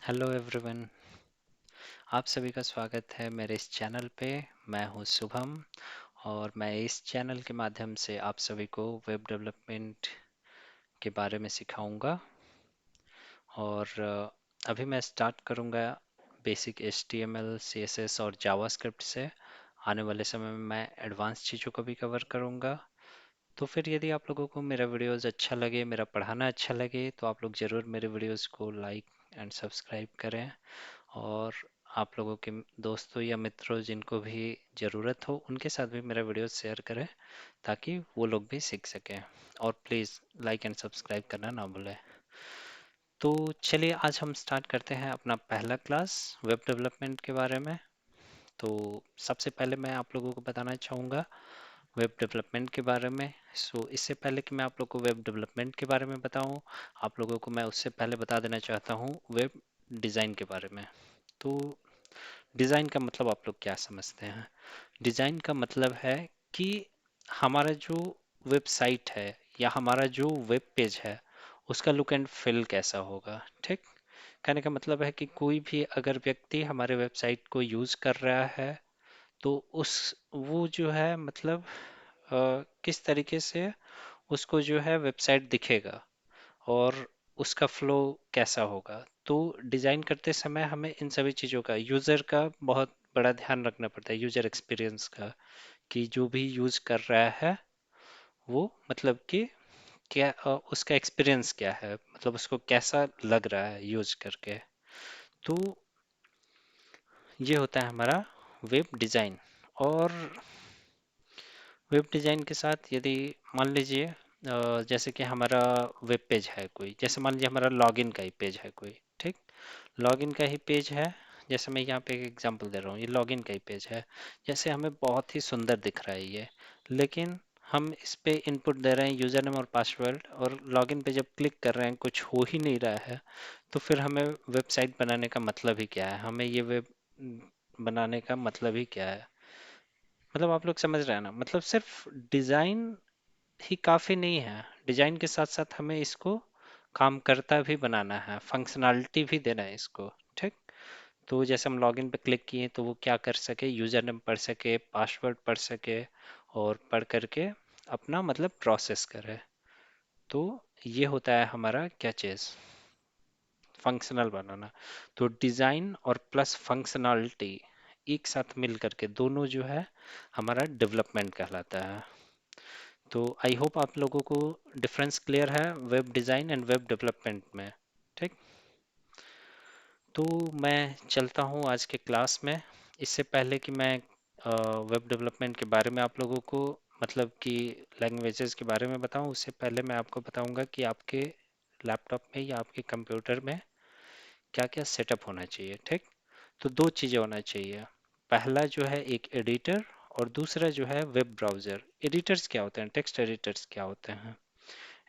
Hello everyone. आप सभी का स्वागत है मेरे इस चैनल पे। मैं हूं शुभम और मैं इस चैनल के माध्यम से आप सभी को वेब डेवलपमेंट के बारे में सिखाऊंगा। और अभी मैं स्टार्ट करूंगा बेसिक HTML, CSS और जावास्क्रिप्ट से। आने वाले समय में मैं एडवांस चीज़ों को भी कवर करूंगा। तो फिर यदि आप लोगों को मेरा वीडियोस अच्छा लगे, मेरा पढ़ाना अच्छा लगे, तो आप लोग ज़रूर मेरे वीडियोस को लाइक एंड सब्सक्राइब करें। और आप लोगों के दोस्तों या मित्रों जिनको भी ज़रूरत हो उनके साथ भी मेरा वीडियो शेयर करें ताकि वो लोग भी सीख सकें। और प्लीज़ लाइक एंड सब्सक्राइब करना ना भूलें। तो चलिए आज हम स्टार्ट करते हैं अपना पहला क्लास वेब डेवलपमेंट के बारे में। तो सबसे पहले मैं आप लोगों को बताना चाहूँगा वेब डेवलपमेंट के बारे में। इससे पहले कि मैं आप लोग को वेब डेवलपमेंट के बारे में बताऊं, आप लोगों को मैं उससे पहले बता देना चाहता हूं वेब डिज़ाइन के बारे में। तो डिज़ाइन का मतलब आप लोग क्या समझते हैं? डिज़ाइन का मतलब है कि हमारा जो वेबसाइट है या हमारा जो वेब पेज है उसका लुक एंड फील कैसा होगा। ठीक, कहने का मतलब है कि कोई भी अगर व्यक्ति हमारे वेबसाइट को यूज़ कर रहा है तो उस वो जो है मतलब किस तरीके से उसको जो है वेबसाइट दिखेगा और उसका फ्लो कैसा होगा। तो डिज़ाइन करते समय हमें इन सभी चीज़ों का, यूज़र का बहुत बड़ा ध्यान रखना पड़ता है, यूज़र एक्सपीरियंस का, कि जो भी यूज़ कर रहा है वो मतलब कि क्या उसका एक्सपीरियंस क्या है, मतलब उसको कैसा लग रहा है यूज़ करके। तो ये होता है हमारा वेब डिज़ाइन। और वेब डिज़ाइन के साथ यदि मान लीजिए जैसे कि हमारा वेब पेज है कोई, जैसे मान लीजिए हमारा लॉगिन का ही पेज है कोई। ठीक, लॉगिन का ही पेज है। जैसे मैं यहाँ पे एक एग्जांपल दे रहा हूँ, ये लॉगिन का ही पेज है। जैसे हमें बहुत ही सुंदर दिख रहा है ये, लेकिन हम इस पे इनपुट दे रहे हैं यूज़र नेम और पासवर्ड, और लॉगिन पे जब क्लिक कर रहे हैं कुछ हो ही नहीं रहा है। तो फिर हमें वेबसाइट बनाने का मतलब ही क्या है, हमें ये वेब बनाने का मतलब ही क्या है। मतलब आप लोग समझ रहे हैं ना, मतलब सिर्फ डिज़ाइन ही काफ़ी नहीं है, डिज़ाइन के साथ साथ हमें इसको काम करता भी बनाना है, फंक्शनैलिटी भी देना है इसको। ठीक, तो जैसे हम लॉगिन पे क्लिक किए तो वो क्या कर सके, यूज़र नेम पढ़ सके, पासवर्ड पढ़ सके, और पढ़ करके अपना मतलब प्रोसेस करे। तो ये होता है हमारा क्या चीज़, फंक्शनल बनाना। तो डिज़ाइन और प्लस फंक्शनैलिटी एक साथ मिल करके दोनों जो है हमारा डेवलपमेंट कहलाता है। तो आई होप आप लोगों को डिफरेंस क्लियर है web design and web development में। ठीक, तो मैं चलता हूँ आज के क्लास में। इससे पहले कि मैं वेब डेवलपमेंट के बारे में आप लोगों को मतलब कि लैंग्वेजेस के बारे में बताऊँ, उससे पहले मैं आपको बताऊंगा कि आपके लैपटॉप में या आपके कंप्यूटर में क्या क्या सेटअप होना चाहिए। ठीक, तो दो चीज़ें होना चाहिए। पहला जो है एक एडिटर, और दूसरा जो है वेब ब्राउज़र। एडिटर्स क्या होते हैं, टेक्स्ट एडिटर्स क्या होते हैं?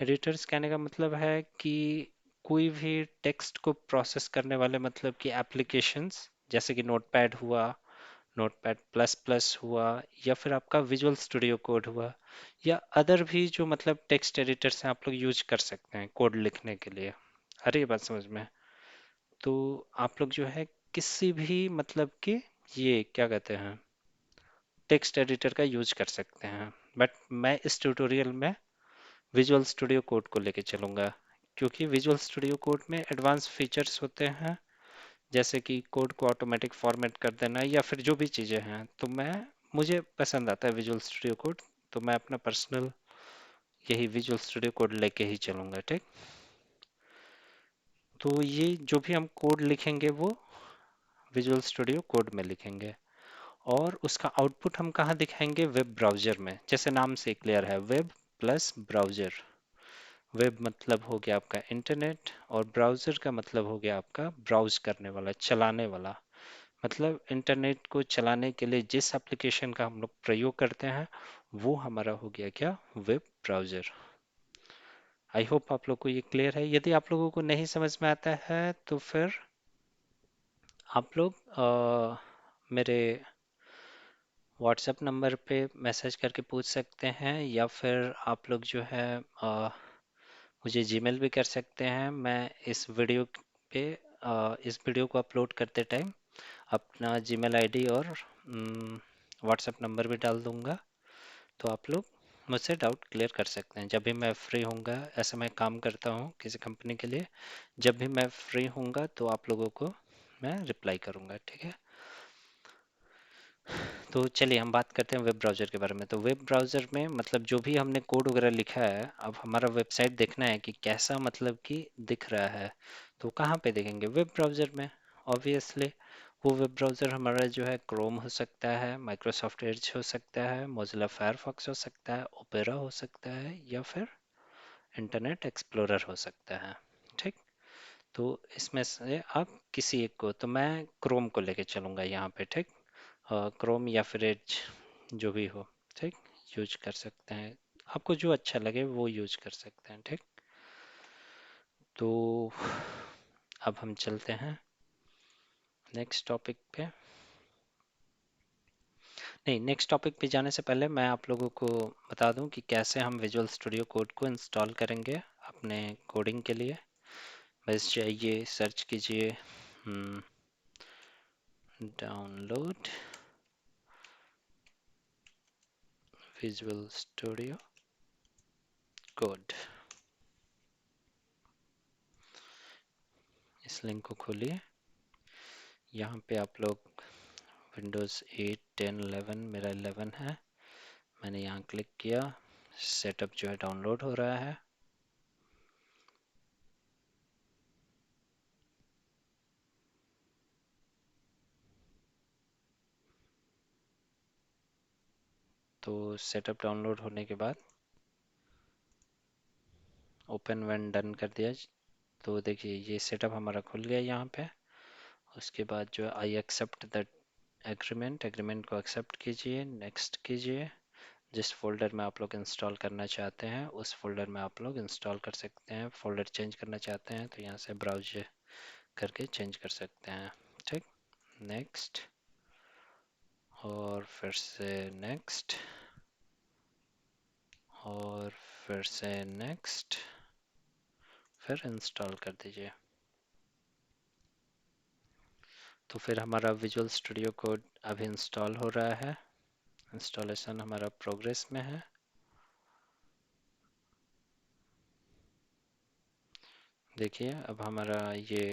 एडिटर्स कहने का मतलब है कि कोई भी टेक्स्ट को प्रोसेस करने वाले मतलब कि एप्लीकेशंस, जैसे कि नोटपैड हुआ, नोटपैड प्लस प्लस हुआ, या फिर आपका विजुअल स्टूडियो कोड हुआ, या अदर भी जो मतलब टेक्स्ट एडिटर्स हैं आप लोग यूज कर सकते हैं कोड लिखने के लिए। अरे ये बात समझ में। तो आप लोग जो है किसी भी मतलब कि ये क्या कहते हैं टेक्स्ट एडिटर का यूज कर सकते हैं। बट मैं इस ट्यूटोरियल में विजुअल स्टूडियो कोड को लेके चलूँगा, क्योंकि विजुअल स्टूडियो कोड में एडवांस फीचर्स होते हैं, जैसे कि कोड को ऑटोमेटिक फॉर्मेट कर देना या फिर जो भी चीज़ें हैं। तो मुझे पसंद आता है विजुअल स्टूडियो कोड, तो मैं अपना पर्सनल यही विजुअल स्टूडियो कोड लेके ही चलूँगा। ठीक, तो ये जो भी हम कोड लिखेंगे वो विजुअल स्टूडियो कोड में लिखेंगे, और उसका आउटपुट हम कहाँ दिखाएंगे, वेब ब्राउज़र में। जैसे नाम से क्लियर है, वेब प्लस ब्राउज़र। वेब मतलब हो गया आपका इंटरनेट, और ब्राउज़र का मतलब हो गया आपका ब्राउज करने वाला, चलाने वाला। मतलब इंटरनेट को चलाने के लिए जिस एप्लीकेशन का हम लोग प्रयोग करते हैं वो हमारा हो गया क्या, वेब ब्राउज़र। आई होप आप लोग को ये क्लियर है। यदि आप लोगों को नहीं समझ में आता है तो फिर आप लोग मेरे व्हाट्सएप नंबर पे मैसेज करके पूछ सकते हैं, या फिर आप लोग जो है मुझे जीमेल भी कर सकते हैं। मैं इस वीडियो पे इस वीडियो को अपलोड करते टाइम अपना जीमेल आईडी और व्हाट्सएप नंबर भी डाल दूंगा, तो आप लोग मुझसे डाउट क्लियर कर सकते हैं। जब भी मैं फ्री होऊंगा, ऐसे मैं काम करता हूँ किसी कंपनी के लिए, जब भी मैं फ्री होऊंगा तो आप लोगों को मैं रिप्लाई करूंगा, ठीक है। तो चलिए हम बात करते हैं वेब ब्राउज़र के बारे में। तो वेब ब्राउज़र में मतलब जो भी हमने कोड वगैरह लिखा है, अब हमारा वेबसाइट देखना है कि कैसा मतलब कि दिख रहा है, तो कहाँ पे देखेंगे? वेब ब्राउज़र में, ऑब्वियसली। वो वेब ब्राउज़र हमारा जो है क्रोम हो सकता है, माइक्रोसॉफ्ट एज हो सकता है, मोजिला फायरफॉक्स हो सकता है, ओपेरा हो सकता है, या फिर इंटरनेट एक्सप्लोरर हो सकता है, ठीक। तो इसमें से आप किसी एक को, तो मैं क्रोम को लेके चलूँगा यहाँ पे, ठीक। क्रोम या फिर एज, जो भी हो, ठीक, यूज कर सकते हैं। आपको जो अच्छा लगे वो यूज कर सकते हैं, ठीक। तो अब हम चलते हैं नेक्स्ट टॉपिक पे। नहीं, नेक्स्ट टॉपिक पे जाने से पहले मैं आप लोगों को बता दूं कि कैसे हम विजुअल स्टूडियो कोड को इंस्टॉल करेंगे अपने कोडिंग के लिए। बस जाइए, सर्च कीजिए डाउनलोड विजुअल स्टूडियो कोड, इस लिंक को खोलिए। यहाँ पे आप लोग विंडोज़ 8, 10, 11, मेरा 11 है, मैंने यहाँ क्लिक किया। सेटअप जो है डाउनलोड हो रहा है। तो सेटअप डाउनलोड होने के बाद ओपन व्हेन डन कर दिया। तो देखिए ये सेटअप हमारा खुल गया यहाँ पे। उसके बाद जो है I accept the agreement, agreement को एक्सेप्ट कीजिए, नेक्स्ट कीजिए। जिस फोल्डर में आप लोग इंस्टॉल करना चाहते हैं उस फोल्डर में आप लोग इंस्टॉल कर सकते हैं। फोल्डर चेंज करना चाहते हैं तो यहाँ से ब्राउज करके चेंज कर सकते हैं, ठीक। नेक्स्ट, और फिर से नेक्स्ट, और फिर से नेक्स्ट, फिर इंस्टॉल कर दीजिए। तो फिर हमारा विजुअल स्टूडियो कोड अभी इंस्टॉल हो रहा है। इंस्टॉलेशन हमारा प्रोग्रेस में है। देखिए अब हमारा ये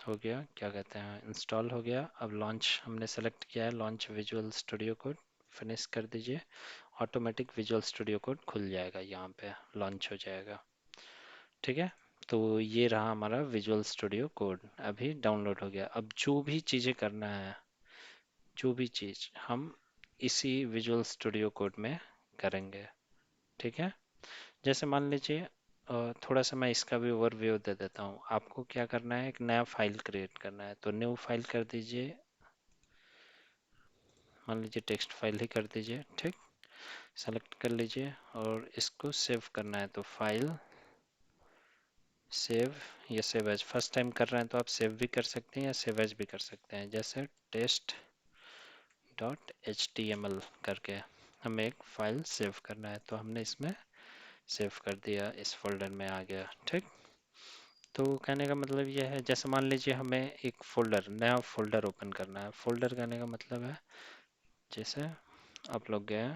हो गया, क्या कहते हैं, इंस्टॉल हो गया। अब लॉन्च हमने सेलेक्ट किया है, launch visual studio code, finish कर दीजिए। ऑटोमेटिक विजुअल स्टूडियो कोड खुल जाएगा, यहाँ पे लॉन्च हो जाएगा, ठीक है। तो ये रहा हमारा विजुअल स्टूडियो कोड, अभी डाउनलोड हो गया। अब जो भी चीज़ें करना है, जो भी चीज़ हम इसी विजुअल स्टूडियो कोड में करेंगे, ठीक है। जैसे मान लीजिए थोड़ा सा मैं इसका भी ओवरव्यू दे देता हूँ। आपको क्या करना है, एक नया फाइल क्रिएट करना है, तो न्यू फाइल कर दीजिए। मान लीजिए टेक्स्ट फाइल ही कर दीजिए, ठीक। सेलेक्ट कर लीजिए और इसको सेव करना है, तो फाइल, सेव या सेव एज। फर्स्ट टाइम कर रहे हैं तो आप सेव भी कर सकते हैं या सेव एज भी कर सकते हैं। जैसे test dot H T M L करके हमें एक फाइल सेव करना है, तो हमने इसमें सेव कर दिया, इस फोल्डर में आ गया, ठीक। तो कहने का मतलब ये है, जैसे मान लीजिए हमें एक फोल्डर, नया फोल्डर ओपन करना है। फोल्डर कहने का मतलब है, जैसे आप लोग गए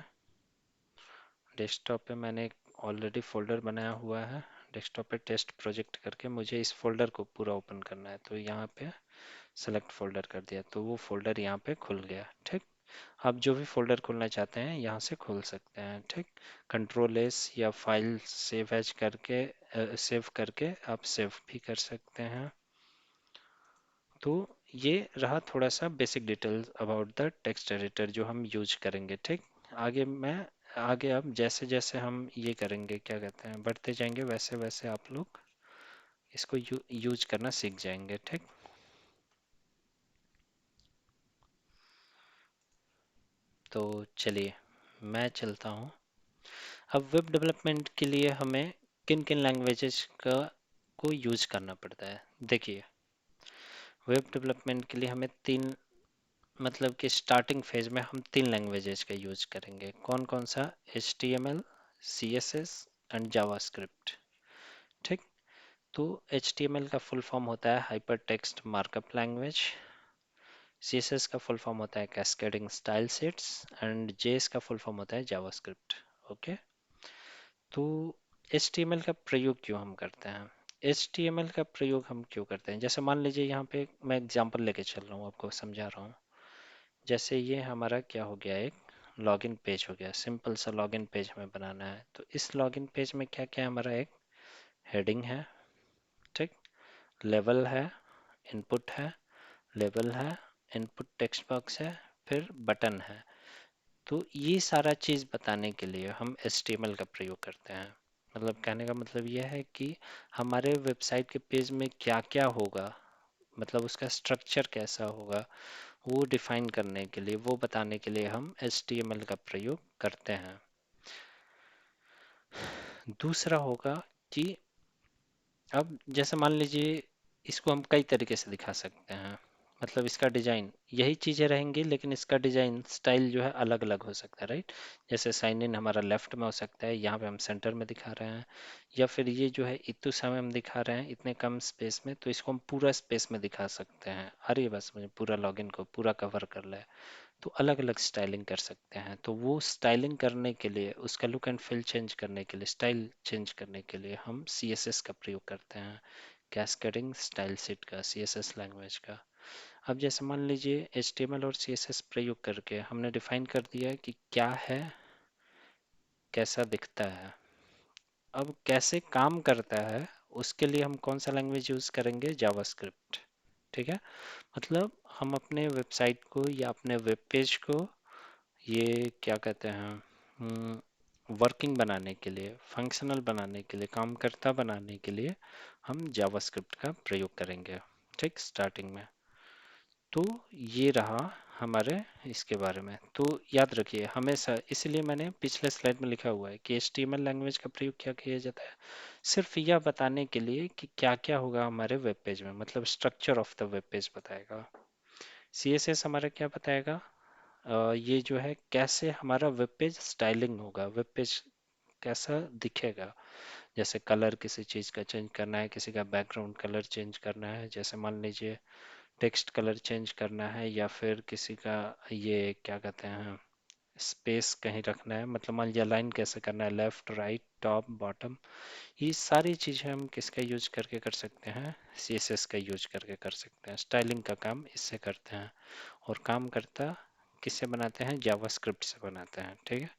डेस्कटॉप पे, मैंने एक ऑलरेडी फोल्डर बनाया हुआ है डेस्कटॉप पे, टेस्ट प्रोजेक्ट करके। मुझे इस फोल्डर को पूरा ओपन करना है, तो यहाँ पे सेलेक्ट फोल्डर कर दिया, तो वो फोल्डर यहाँ पे खुल गया, ठीक। आप जो भी फोल्डर खोलना चाहते हैं यहाँ से खोल सकते हैं, ठीक। कंट्रोल एस या फाइल सेव एज करके सेव करके आप सेव भी कर सकते हैं। तो ये रहा थोड़ा सा basic details about the text editor जो हम यूज करेंगे, ठीक। आगे अब जैसे जैसे हम ये करेंगे, क्या कहते हैं, बढ़ते जाएंगे, वैसे वैसे आप लोग इसको यूज करना सीख जाएंगे, ठीक। तो चलिए मैं चलता हूँ। अब वेब डेवलपमेंट के लिए हमें किन किन लैंग्वेजेस का को यूज करना पड़ता है। देखिए वेब डेवलपमेंट के लिए हमें तीन, मतलब कि स्टार्टिंग फेज में हम तीन लैंग्वेजेस का यूज करेंगे। कौन कौन सा? HTML, CSS एंड जावास्क्रिप्ट, ठीक। तो HTML का फुल फॉर्म होता है hyper text markup language, CSS का फुल फॉर्म होता है cascading style sets and JS का फुल फॉर्म होता है जावास्क्रिप्ट। ओके, तो HTML का प्रयोग क्यों हम करते हैं? HTML का प्रयोग हम क्यों करते हैं, जैसे मान लीजिए यहाँ पे मैं एग्जांपल लेके चल रहा हूँ, आपको समझा रहा हूँ। जैसे ये हमारा क्या हो गया, एक लॉगिन पेज हो गया, सिंपल सा लॉगिन पेज हमें बनाना है। तो इस लॉगिन पेज में क्या क्या है, हमारा एक हेडिंग है, ठीक, लेवल है, इनपुट है, लेबल है, इनपुट टेक्स्ट बॉक्स है, फिर बटन है। तो ये सारा चीज़ बताने के लिए हम HTML का प्रयोग करते हैं। मतलब कहने का मतलब यह है कि हमारे वेबसाइट के पेज में क्या क्या होगा, मतलब उसका स्ट्रक्चर कैसा होगा, वो डिफाइन करने के लिए, वो बताने के लिए हम HTML का प्रयोग करते हैं। दूसरा होगा कि अब जैसे मान लीजिए इसको हम कई तरीके से दिखा सकते हैं, मतलब इसका डिजाइन यही चीजें रहेंगी लेकिन इसका डिजाइन स्टाइल जो है अलग अलग हो सकता है, राइट। जैसे साइन इन हमारा लेफ्ट में हो सकता है, यहाँ पे हम सेंटर में दिखा रहे हैं, या फिर ये जो है इतु समय हम दिखा रहे हैं इतने कम स्पेस में, तो इसको हम पूरा स्पेस में दिखा सकते हैं। अरे बस मुझे पूरा लॉगिन को पूरा कवर कर ले, तो अलग अलग स्टाइलिंग कर सकते हैं। तो वो स्टाइलिंग करने के लिए, उसका लुक एंड फील चेंज करने के लिए, स्टाइल चेंज करने के लिए हम CSS का प्रयोग करते हैं, कैस्केडिंग स्टाइल सेट का, CSS लैंग्वेज का। अब जैसे मान लीजिए HTML और CSS प्रयोग करके हमने डिफाइन कर दिया है कि क्या है, कैसा दिखता है। अब कैसे काम करता है, उसके लिए हम कौन सा लैंग्वेज यूज करेंगे, जावास्क्रिप्ट। ठीक है, मतलब हम अपने वेबसाइट को या अपने वेब पेज को, ये क्या कहते हैं, वर्किंग बनाने के लिए, फंक्शनल बनाने के लिए, काम करता बनाने के लिए हम जावास्क्रिप्ट का प्रयोग करेंगे। ठीक, स्टार्टिंग में। तो ये रहा हमारे इसके बारे में। तो याद रखिए हमेशा, इसलिए मैंने पिछले स्लाइड में लिखा हुआ है कि HTML लैंग्वेज का प्रयोग क्या किया जाता है, सिर्फ यह बताने के लिए कि क्या क्या होगा हमारे वेब पेज में, मतलब structure of the web page बताएगा। CSS हमारा क्या बताएगा, ये जो है कैसे हमारा वेब पेज स्टाइलिंग होगा, वेब पेज कैसा दिखेगा। जैसे कलर किसी चीज़ का चेंज करना है, किसी का बैकग्राउंड कलर चेंज करना है, जैसे मान लीजिए टेक्स्ट कलर चेंज करना है, या फिर किसी का ये क्या कहते हैं स्पेस कहीं रखना है, मतलब मान लीजिए लाइन कैसे करना है, लेफ्ट राइट टॉप बॉटम, ये सारी चीज़ें हम किसका यूज करके कर सकते हैं, CSS का यूज करके कर सकते हैं। स्टाइलिंग का काम इससे करते हैं, और काम करता किससे बनाते हैं, जावास्क्रिप्ट से बनाते हैं। ठीक है,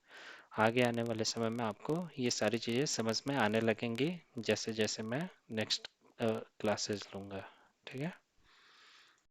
आगे आने वाले समय में आपको ये सारी चीज़ें समझ में आने लगेंगी जैसे जैसे मैं नेक्स्ट क्लासेस लूँगा। ठीक है।